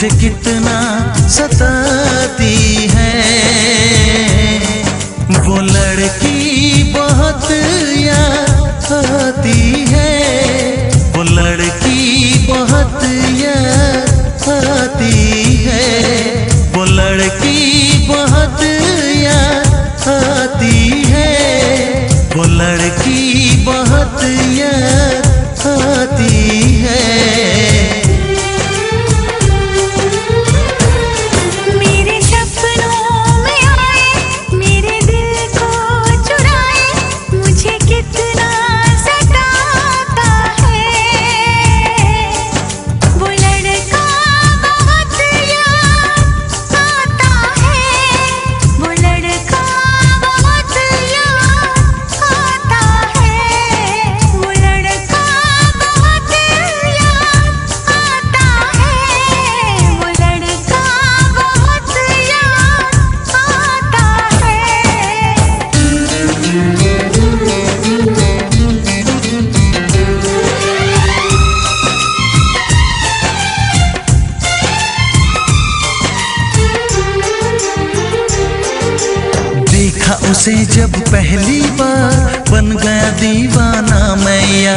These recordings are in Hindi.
मुझे कितना सताती है। वो लड़की बहुत याद आती है, वो लड़की बहुत याद आती है, वो लड़की बहुत याद आती है, वो लड़की बहुत याद आती है। उसे जब पहली बार बन गया दीवाना मैया,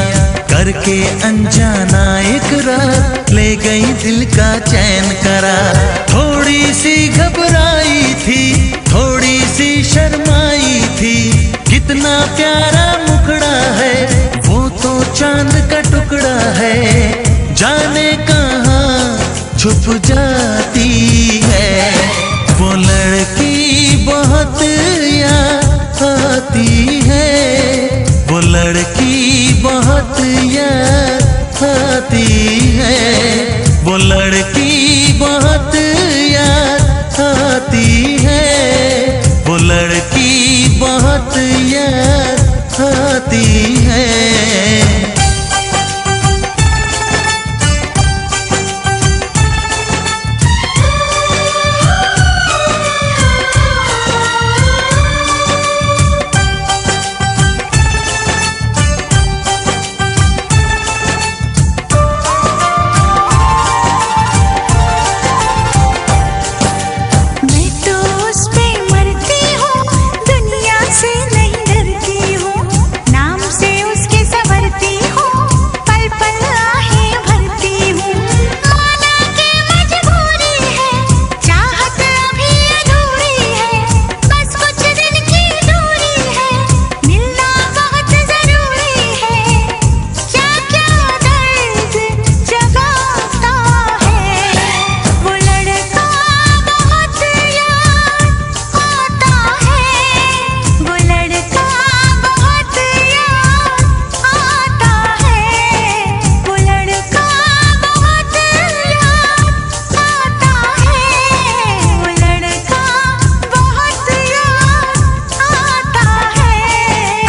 करके अनजाना इकरार ले गई दिल का चैन करार। थोड़ी सी घबराई थी, थोड़ी सी शर्माई थी, कितना प्यारा मुखड़ा है, वो तो चांद का टुकड़ा है, जाने कहाँ छुप जाती है। वो लड़की बहुत याद आती है, वो लड़की बहुत याद आती है, वो लड़की बहुत याद आती है, वो लड़की बहुत याद आती है।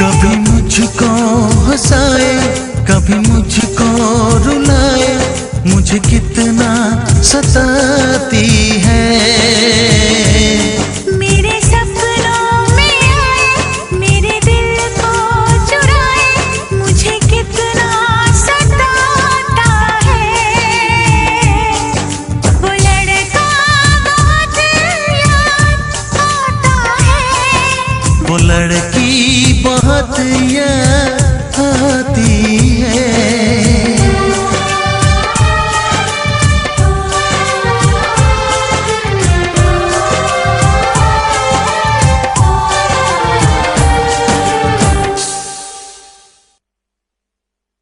कभी मुझको हंसाए, कभी मुझको रुलाए, मुझे कितना सताती है।